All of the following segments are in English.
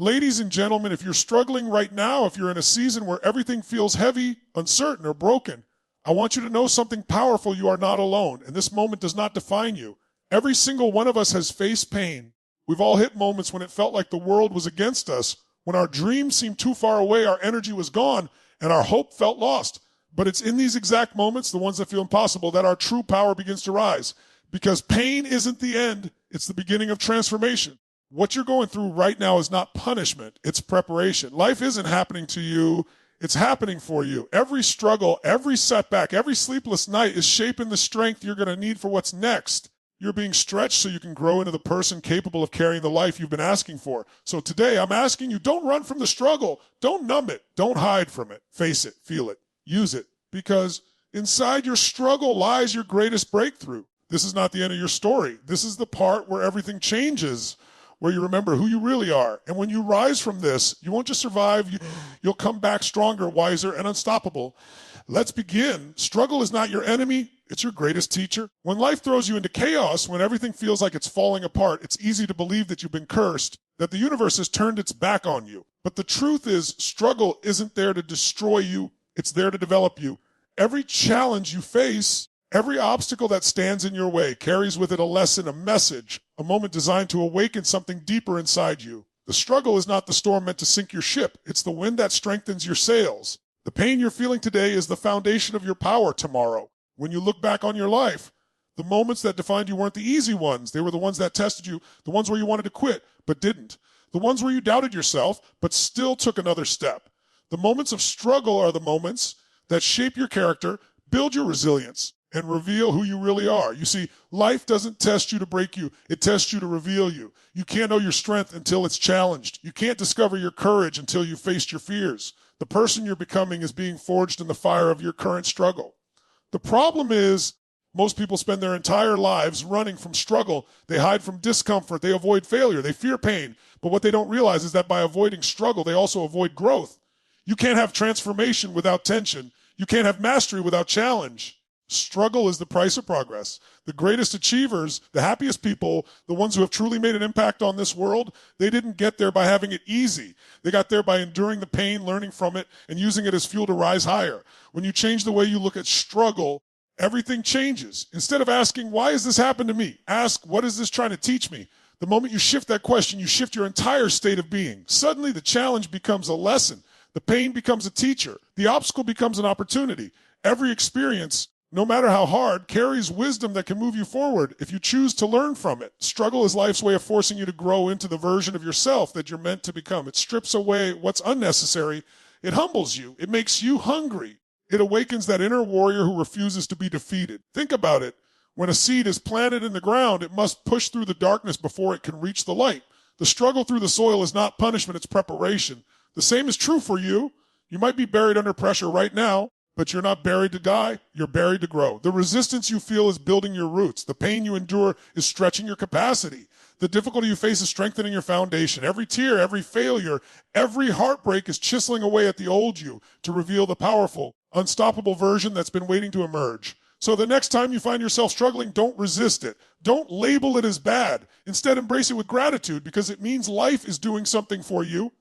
Ladies and gentlemen, if you're struggling right now, if you're in a season where everything feels heavy, uncertain, or broken, I want you to know something powerful. You are not alone, and this moment does not define you. Every single one of us has faced pain. We've all hit moments when it felt like the world was against us, when our dreams seemed too far away, our energy was gone, and our hope felt lost. But it's in these exact moments, the ones that feel impossible, that our true power begins to rise. Because pain isn't the end, it's the beginning of transformation. What you're going through right now is not punishment, it's preparation. Life isn't happening to you, it's happening for you. Every struggle, every setback, every sleepless night is shaping the strength you're going to need for what's next. You're being stretched so you can grow into the person capable of carrying the life you've been asking for. So today, I'm asking you, don't run from the struggle. Don't numb it. Don't hide from it. Face it. Feel it. Use it. Because inside your struggle lies your greatest breakthrough. This is not the end of your story. This is the part where everything changes, where you remember who you really are. And when you rise from this, you won't just survive, you'll come back stronger, wiser, and unstoppable. Let's begin. Struggle is not your enemy, it's your greatest teacher. When life throws you into chaos, when everything feels like it's falling apart, it's easy to believe that you've been cursed, that the universe has turned its back on you. But the truth is, struggle isn't there to destroy you, it's there to develop you. Every challenge you face, every obstacle that stands in your way carries with it a lesson, a message, a moment designed to awaken something deeper inside you. The struggle is not the storm meant to sink your ship. It's the wind that strengthens your sails. The pain you're feeling today is the foundation of your power tomorrow. When you look back on your life, the moments that defined you weren't the easy ones. They were the ones that tested you, the ones where you wanted to quit but didn't, the ones where you doubted yourself but still took another step. The moments of struggle are the moments that shape your character, build your resilience, and reveal who you really are. You see, life doesn't test you to break you. It tests you to reveal you. You can't know your strength until it's challenged. You can't discover your courage until you've faced your fears. The person you're becoming is being forged in the fire of your current struggle. The problem is, most people spend their entire lives running from struggle. They hide from discomfort. They avoid failure. They fear pain. But what they don't realize is that by avoiding struggle, they also avoid growth. You can't have transformation without tension. You can't have mastery without challenge. Struggle is the price of progress. The greatest achievers, the happiest people, the ones who have truly made an impact on this world, they didn't get there by having it easy. They got there by enduring the pain, learning from it, and using it as fuel to rise higher. When you change the way you look at struggle, everything changes. Instead of asking, why has this happened to me? Ask, what is this trying to teach me? The moment you shift that question, you shift your entire state of being. Suddenly, the challenge becomes a lesson. The pain becomes a teacher. The obstacle becomes an opportunity. Every experience, no matter how hard, carries wisdom that can move you forward if you choose to learn from it. Struggle is life's way of forcing you to grow into the version of yourself that you're meant to become. It strips away what's unnecessary. It humbles you. It makes you hungry. It awakens that inner warrior who refuses to be defeated. Think about it. When a seed is planted in the ground, it must push through the darkness before it can reach the light. The struggle through the soil is not punishment, it's preparation. The same is true for you. You might be buried under pressure right now, but you're not buried to die, you're buried to grow. The resistance you feel is building your roots. The pain you endure is stretching your capacity. The difficulty you face is strengthening your foundation. Every tear, every failure, every heartbreak is chiseling away at the old you to reveal the powerful, unstoppable version that's been waiting to emerge. So the next time you find yourself struggling, don't resist it. Don't label it as bad. Instead, embrace it with gratitude because it means life is doing something for you.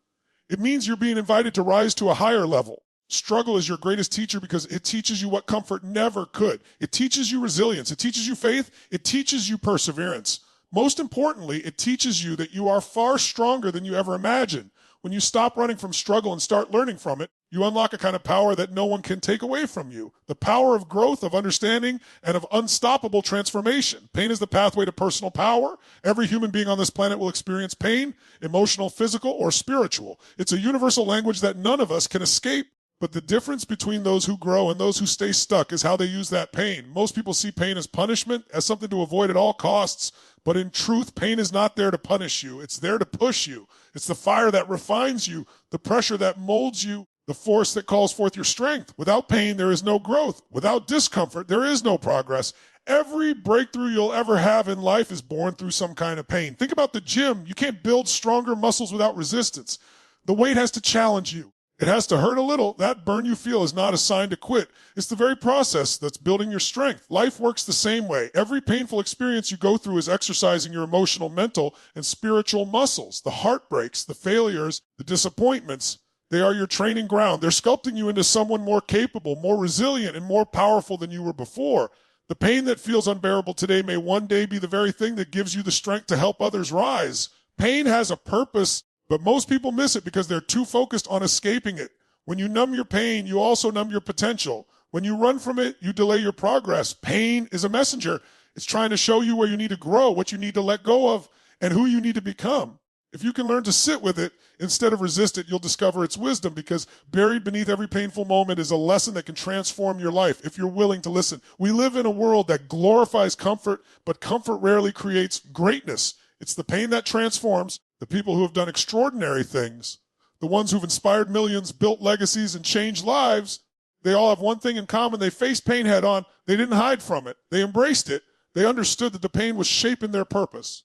It means you're being invited to rise to a higher level. Struggle is your greatest teacher because it teaches you what comfort never could. It teaches you resilience. It teaches you faith. It teaches you perseverance. Most importantly, it teaches you that you are far stronger than you ever imagined. When you stop running from struggle and start learning from it, you unlock a kind of power that no one can take away from you. The power of growth, of understanding, and of unstoppable transformation. Pain is the pathway to personal power. Every human being on this planet will experience pain, emotional, physical, or spiritual. It's a universal language that none of us can escape. But the difference between those who grow and those who stay stuck is how they use that pain. Most people see pain as punishment, as something to avoid at all costs. But in truth, pain is not there to punish you. It's there to push you. It's the fire that refines you, the pressure that molds you, the force that calls forth your strength. Without pain, there is no growth. Without discomfort, there is no progress. Every breakthrough you'll ever have in life is born through some kind of pain. Think about the gym. You can't build stronger muscles without resistance. The weight has to challenge you. It has to hurt a little. That burn you feel is not a sign to quit. It's the very process that's building your strength. Life works the same way. Every painful experience you go through is exercising your emotional, mental, and spiritual muscles. The heartbreaks, the failures, the disappointments, they are your training ground. They're sculpting you into someone more capable, more resilient, and more powerful than you were before. The pain that feels unbearable today may one day be the very thing that gives you the strength to help others rise. Pain has a purpose, but most people miss it because they're too focused on escaping it. When you numb your pain, you also numb your potential. When you run from it, you delay your progress. Pain is a messenger. It's trying to show you where you need to grow, what you need to let go of, and who you need to become. If you can learn to sit with it instead of resist it, you'll discover its wisdom, because buried beneath every painful moment is a lesson that can transform your life if you're willing to listen. We live in a world that glorifies comfort, but comfort rarely creates greatness. It's the pain that transforms. The people who have done extraordinary things, the ones who've inspired millions, built legacies, and changed lives, they all have one thing in common. They faced pain head on. They didn't hide from it. They embraced it. They understood that the pain was shaping their purpose.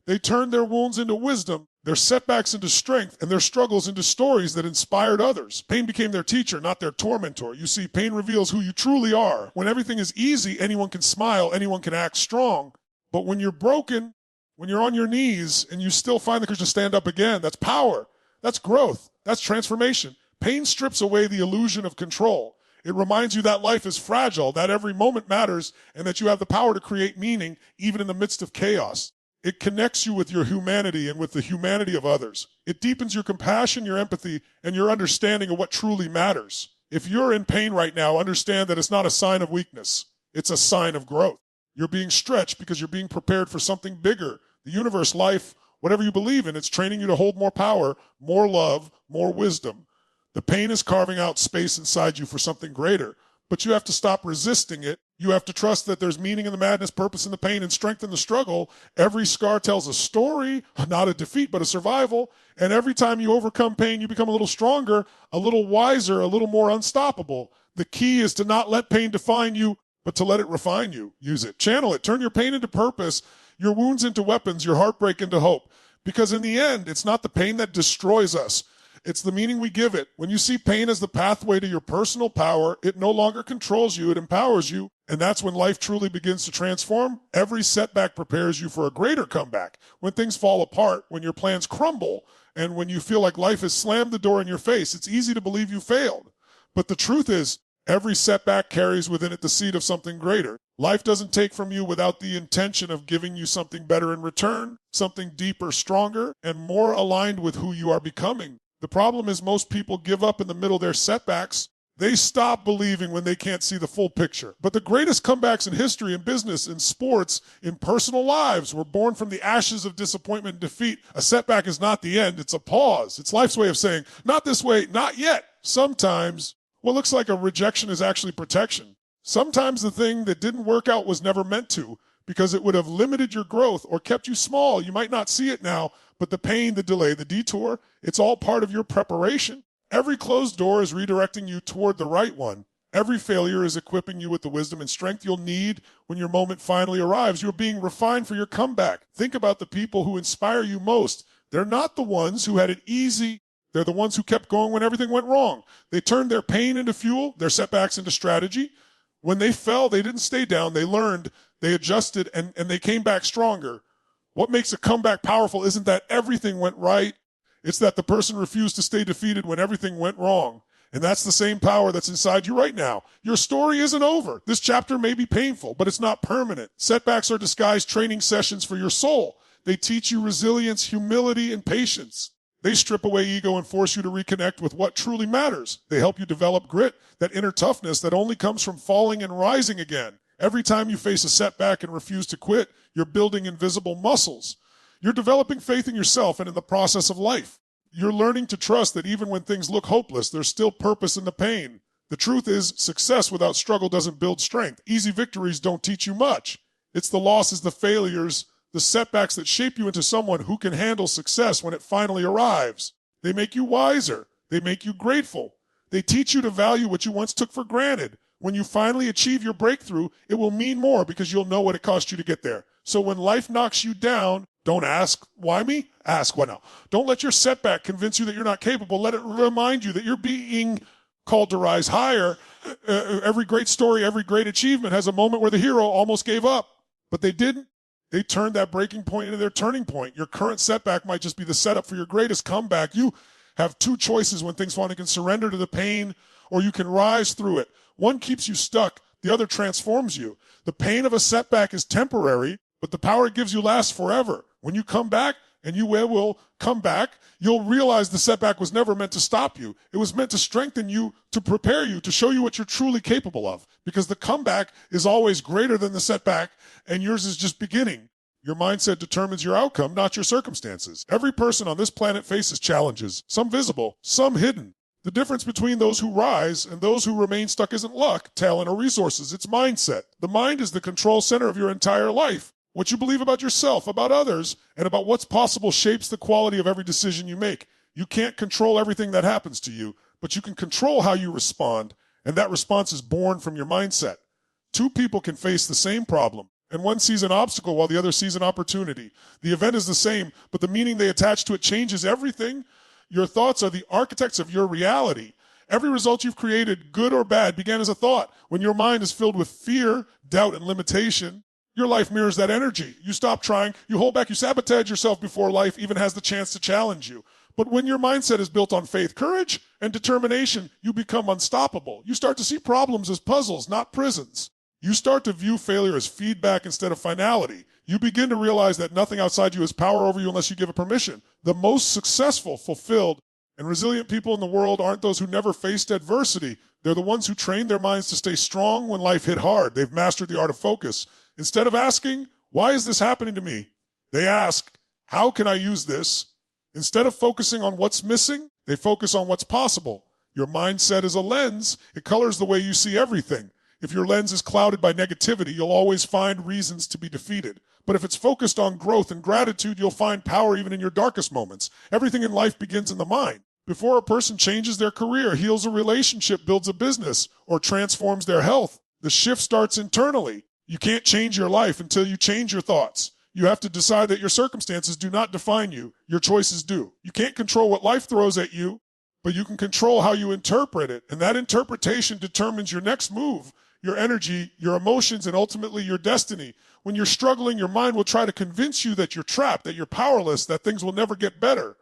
They turned their wounds into wisdom, their setbacks into strength, and their struggles into stories that inspired others. Pain became their teacher, not their tormentor. You see, pain reveals who you truly are. When everything is easy, anyone can smile, anyone can act strong. But when you're broken, when you're on your knees and you still find the courage to stand up again, that's power. That's growth. That's transformation. Pain strips away the illusion of control. It reminds you that life is fragile, that every moment matters, and that you have the power to create meaning even in the midst of chaos. It connects you with your humanity and with the humanity of others. It deepens your compassion, your empathy, and your understanding of what truly matters. If you're in pain right now, understand that it's not a sign of weakness. It's a sign of growth. You're being stretched because you're being prepared for something bigger. The universe, life, whatever you believe in, it's training you to hold more power, more love, more wisdom. The pain is carving out space inside you for something greater, but you have to stop resisting it. You have to trust that there's meaning in the madness, purpose in the pain, and strength in the struggle. Every scar tells a story, not a defeat, but a survival. And every time you overcome pain, you become a little stronger, a little wiser, a little more unstoppable. The key is to not let pain define you, but to let it refine you. Use it, channel it, turn your pain into purpose, your wounds into weapons, your heartbreak into hope. Because in the end, it's not the pain that destroys us. It's the meaning we give it. When you see pain as the pathway to your personal power, it no longer controls you, it empowers you. And that's when life truly begins to transform. Every setback prepares you for a greater comeback. When things fall apart, when your plans crumble, and when you feel like life has slammed the door in your face, it's easy to believe you failed. But the truth is, every setback carries within it the seed of something greater. Life doesn't take from you without the intention of giving you something better in return, something deeper, stronger, and more aligned with who you are becoming. The problem is most people give up in the middle of their setbacks. They stop believing when they can't see the full picture. But the greatest comebacks in history, in business, in sports, in personal lives were born from the ashes of disappointment and defeat. A setback is not the end. It's a pause. It's life's way of saying, not this way, not yet. Sometimes what looks like a rejection is actually protection. Sometimes the thing that didn't work out was never meant to, because it would have limited your growth or kept you small. You might not see it now, but the pain, the delay, the detour, it's all part of your preparation. Every closed door is redirecting you toward the right one. Every failure is equipping you with the wisdom and strength you'll need when your moment finally arrives. You're being refined for your comeback. Think about the people who inspire you most. They're not the ones who had it easy. They're the ones who kept going when everything went wrong. They turned their pain into fuel, their setbacks into strategy. When they fell, they didn't stay down. They learned, they adjusted, and they came back stronger. What makes a comeback powerful isn't that everything went right. It's that the person refused to stay defeated when everything went wrong. And that's the same power that's inside you right now. Your story isn't over. This chapter may be painful, but it's not permanent. Setbacks are disguised training sessions for your soul. They teach you resilience, humility, and patience. They strip away ego and force you to reconnect with what truly matters. They help you develop grit, that inner toughness that only comes from falling and rising again. Every time you face a setback and refuse to quit, you're building invisible muscles. You're developing faith in yourself and in the process of life. You're learning to trust that even when things look hopeless, there's still purpose in the pain. The truth is, success without struggle doesn't build strength. Easy victories don't teach you much. It's the losses, the failures, the setbacks that shape you into someone who can handle success when it finally arrives. They make you wiser. They make you grateful. They teach you to value what you once took for granted. When you finally achieve your breakthrough, it will mean more because you'll know what it cost you to get there. So when life knocks you down, Don't ask, why me? Ask, why now? Don't let your setback convince you that you're not capable. Let it remind you that you're being called to rise higher. Every great story, every great achievement has a moment where the hero almost gave up, but they didn't. They turned that breaking point into their turning point. Your current setback might just be the setup for your greatest comeback. You have two choices when things fall. You can surrender to the pain or you can rise through it. One keeps you stuck. The other transforms you. The pain of a setback is temporary, but the power it gives you lasts forever. When you come back, and you will come back, you'll realize the setback was never meant to stop you. It was meant to strengthen you, to prepare you, to show you what you're truly capable of. Because the comeback is always greater than the setback, and yours is just beginning. Your mindset determines your outcome, not your circumstances. Every person on this planet faces challenges, some visible, some hidden. The difference between those who rise and those who remain stuck isn't luck, talent, or resources. It's mindset. The mind is the control center of your entire life. What you believe about yourself, about others, and about what's possible shapes the quality of every decision you make. You can't control everything that happens to you, but you can control how you respond, and that response is born from your mindset. Two people can face the same problem, and one sees an obstacle while the other sees an opportunity. The event is the same, but the meaning they attach to it changes everything. Your thoughts are the architects of your reality. Every result you've created, good or bad, began as a thought. When your mind is filled with fear, doubt, and limitation, your life mirrors that energy. You stop trying, you hold back, you sabotage yourself before life even has the chance to challenge you. But when your mindset is built on faith, courage, and determination, you become unstoppable. You start to see problems as puzzles, not prisons. You start to view failure as feedback instead of finality. You begin to realize that nothing outside you has power over you unless you give it permission. The most successful, fulfilled, and resilient people in the world aren't those who never faced adversity. They're the ones who trained their minds to stay strong when life hit hard. They've mastered the art of focus. Instead of asking, why is this happening to me? They ask, how can I use this? Instead of focusing on what's missing, they focus on what's possible. Your mindset is a lens. It colors the way you see everything. If your lens is clouded by negativity, you'll always find reasons to be defeated. But if it's focused on growth and gratitude, you'll find power even in your darkest moments. Everything in life begins in the mind. Before a person changes their career, heals a relationship, builds a business, or transforms their health, the shift starts internally. You can't change your life until you change your thoughts. You have to decide that your circumstances do not define you. Your choices do. You can't control what life throws at you, but you can control how you interpret it. And that interpretation determines your next move, your energy, your emotions, and ultimately your destiny. When you're struggling, your mind will try to convince you that you're trapped, that you're powerless, that things will never get better.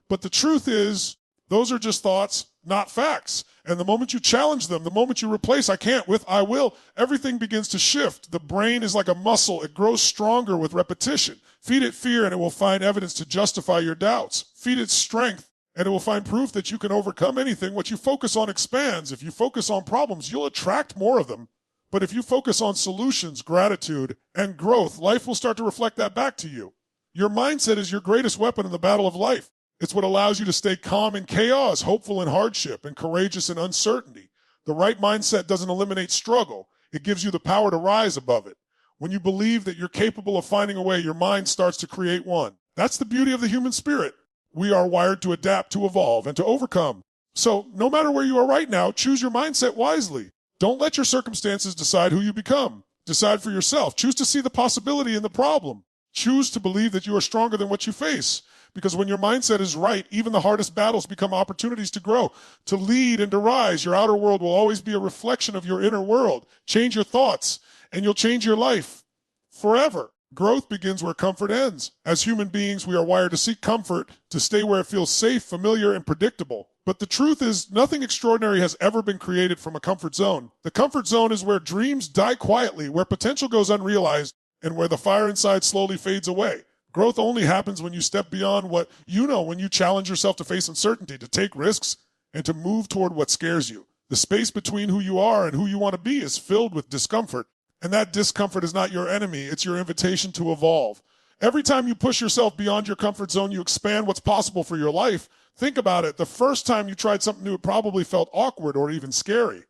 But the truth is, those are just thoughts, not facts. And the moment you challenge them, the moment you replace I can't with I will, everything begins to shift. The brain is like a muscle. It grows stronger with repetition. Feed it fear and it will find evidence to justify your doubts. Feed it strength and it will find proof that you can overcome anything. What you focus on expands. If you focus on problems, you'll attract more of them. But if you focus on solutions, gratitude, and growth, life will start to reflect that back to you. Your mindset is your greatest weapon in the battle of life. It's what allows you to stay calm in chaos, hopeful in hardship, and courageous in uncertainty. The right mindset doesn't eliminate struggle. It gives you the power to rise above it. When you believe that you're capable of finding a way, your mind starts to create one. That's the beauty of the human spirit. We are wired to adapt, to evolve, and to overcome. So no matter where you are right now, choose your mindset wisely. Don't let your circumstances decide who you become. Decide for yourself. Choose to see the possibility in the problem. Choose to believe that you are stronger than what you face. Because when your mindset is right, even the hardest battles become opportunities to grow, to lead and to rise. Your outer world will always be a reflection of your inner world. Change your thoughts, and you'll change your life forever. Growth begins where comfort ends. As human beings, we are wired to seek comfort, to stay where it feels safe, familiar, and predictable. But the truth is, nothing extraordinary has ever been created from a comfort zone. The comfort zone is where dreams die quietly, where potential goes unrealized, and where the fire inside slowly fades away. Growth only happens when you step beyond what you know, when you challenge yourself to face uncertainty, to take risks, and to move toward what scares you. The space between who you are and who you want to be is filled with discomfort, and that discomfort is not your enemy, it's your invitation to evolve. Every time you push yourself beyond your comfort zone, you expand what's possible for your life. Think about it. The first time you tried something new, it probably felt awkward or even scary.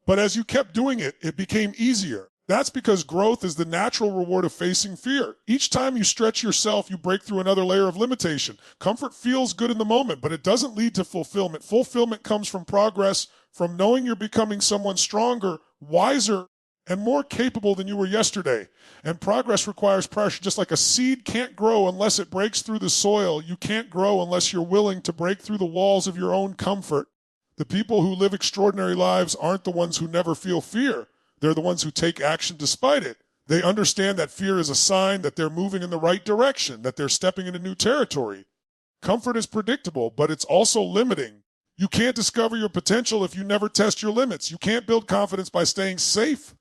But as you kept doing it, it became easier. That's because growth is the natural reward of facing fear. Each time you stretch yourself, you break through another layer of limitation. Comfort feels good in the moment, but it doesn't lead to fulfillment. Fulfillment comes from progress, from knowing you're becoming someone stronger, wiser, and more capable than you were yesterday. And progress requires pressure. Just like a seed can't grow unless it breaks through the soil, you can't grow unless you're willing to break through the walls of your own comfort. The people who live extraordinary lives aren't the ones who never feel fear. They're the ones who take action despite it. They understand that fear is a sign that they're moving in the right direction, that they're stepping into new territory. Comfort is predictable, but it's also limiting. You can't discover your potential if you never test your limits. You can't build confidence by staying safe.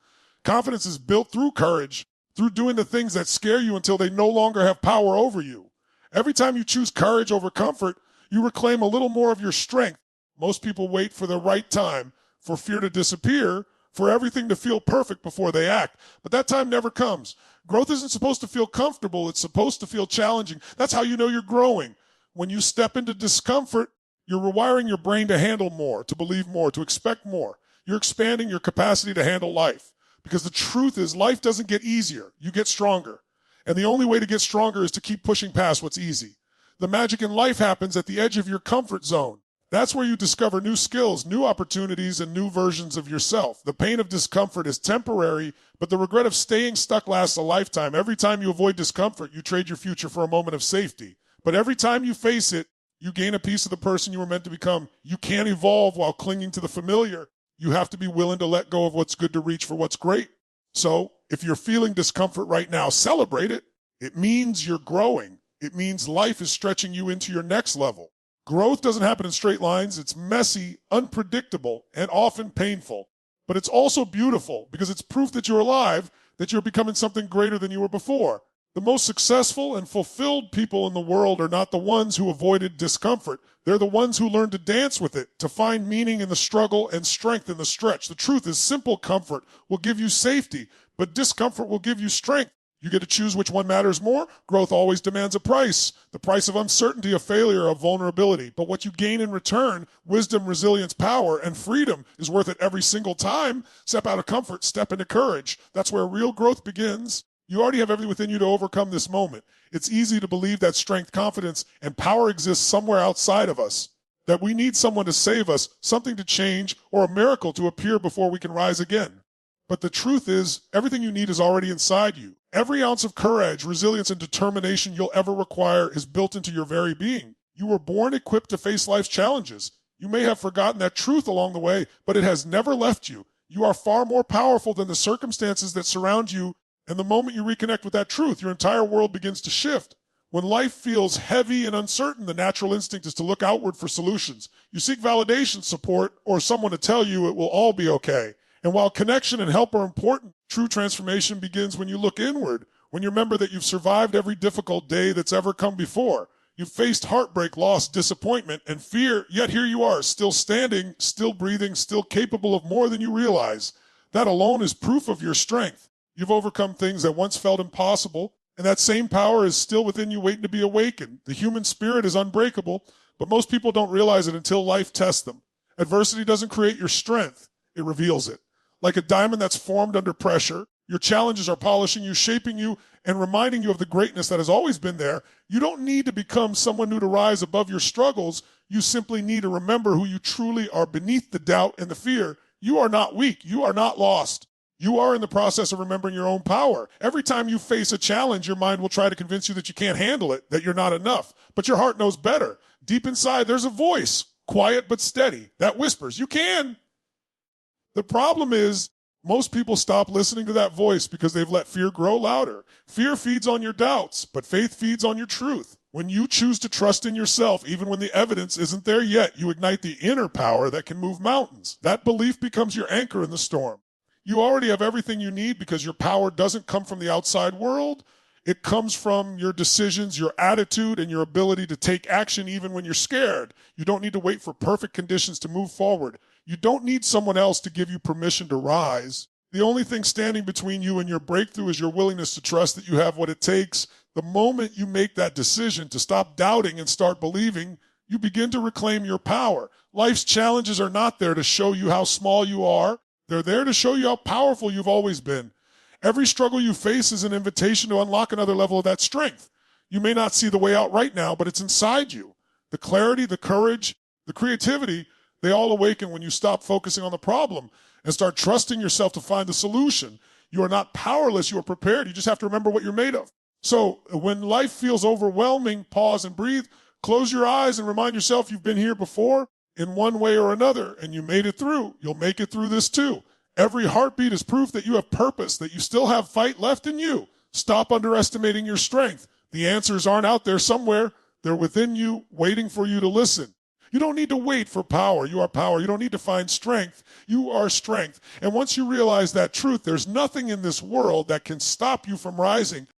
Confidence is built through courage, through doing the things that scare you until they no longer have power over you. Every time you choose courage over comfort, you reclaim a little more of your strength. Most people wait for the right time, for fear to disappear, for everything to feel perfect before they act. But that time never comes. Growth isn't supposed to feel comfortable. It's supposed to feel challenging. That's how you know you're growing. When you step into discomfort, you're rewiring your brain to handle more, to believe more, to expect more. You're expanding your capacity to handle life. Because the truth is, life doesn't get easier. You get stronger. And the only way to get stronger is to keep pushing past what's easy. The magic in life happens at the edge of your comfort zone. That's where you discover new skills, new opportunities, and new versions of yourself. The pain of discomfort is temporary, but the regret of staying stuck lasts a lifetime. Every time you avoid discomfort, you trade your future for a moment of safety. But every time you face it, you gain a piece of the person you were meant to become. You can't evolve while clinging to the familiar. You have to be willing to let go of what's good to reach for what's great. So, if you're feeling discomfort right now, celebrate it. It means you're growing. It means life is stretching you into your next level. Growth doesn't happen in straight lines. It's messy, unpredictable, and often painful. But it's also beautiful because it's proof that you're alive, that you're becoming something greater than you were before. The most successful and fulfilled people in the world are not the ones who avoided discomfort. They're the ones who learned to dance with it, to find meaning in the struggle and strength in the stretch. The truth is, simple comfort will give you safety, but discomfort will give you strength. You get to choose which one matters more. Growth always demands a price. The price of uncertainty, of failure, of vulnerability. But what you gain in return, wisdom, resilience, power, and freedom, is worth it every single time. Step out of comfort, step into courage. That's where real growth begins. You already have everything within you to overcome this moment. It's easy to believe that strength, confidence, and power exists somewhere outside of us, that we need someone to save us, something to change, or a miracle to appear before we can rise again. But the truth is, everything you need is already inside you. Every ounce of courage, resilience, and determination you'll ever require is built into your very being. You were born equipped to face life's challenges. You may have forgotten that truth along the way, but it has never left you. You are far more powerful than the circumstances that surround you, and the moment you reconnect with that truth, your entire world begins to shift. When life feels heavy and uncertain, the natural instinct is to look outward for solutions. You seek validation, support, or someone to tell you it will all be okay. And while connection and help are important, true transformation begins when you look inward, when you remember that you've survived every difficult day that's ever come before. You've faced heartbreak, loss, disappointment, and fear, yet here you are, still standing, still breathing, still capable of more than you realize. That alone is proof of your strength. You've overcome things that once felt impossible, and that same power is still within you waiting to be awakened. The human spirit is unbreakable, but most people don't realize it until life tests them. Adversity doesn't create your strength, it reveals it. Like a diamond that's formed under pressure, your challenges are polishing you, shaping you, and reminding you of the greatness that has always been there. You don't need to become someone new to rise above your struggles. You simply need to remember who you truly are beneath the doubt and the fear. You are not weak. You are not lost. You are in the process of remembering your own power. Every time you face a challenge, your mind will try to convince you that you can't handle it, that you're not enough. But your heart knows better. Deep inside, there's a voice, quiet but steady, that whispers, you can. The problem is, most people stop listening to that voice because they've let fear grow louder. Fear feeds on your doubts, but faith feeds on your truth. When you choose to trust in yourself, even when the evidence isn't there yet, you ignite the inner power that can move mountains. That belief becomes your anchor in the storm. You already have everything you need because your power doesn't come from the outside world. It comes from your decisions, your attitude, and your ability to take action even when you're scared. You don't need to wait for perfect conditions to move forward. You don't need someone else to give you permission to rise. The only thing standing between you and your breakthrough is your willingness to trust that you have what it takes. The moment you make that decision to stop doubting and start believing, you begin to reclaim your power. Life's challenges are not there to show you how small you are. They're there to show you how powerful you've always been. Every struggle you face is an invitation to unlock another level of that strength. You may not see the way out right now, but it's inside you. The clarity, the courage, the creativity, they all awaken when you stop focusing on the problem and start trusting yourself to find the solution. You are not powerless, you are prepared. You just have to remember what you're made of. So when life feels overwhelming, pause and breathe, close your eyes and remind yourself you've been here before in one way or another, and you made it through. You'll make it through this too. Every heartbeat is proof that you have purpose, that you still have fight left in you. Stop underestimating your strength. The answers aren't out there somewhere. They're within you, waiting for you to listen. You don't need to wait for power. You are power. You don't need to find strength. You are strength. And once you realize that truth, there's nothing in this world that can stop you from rising.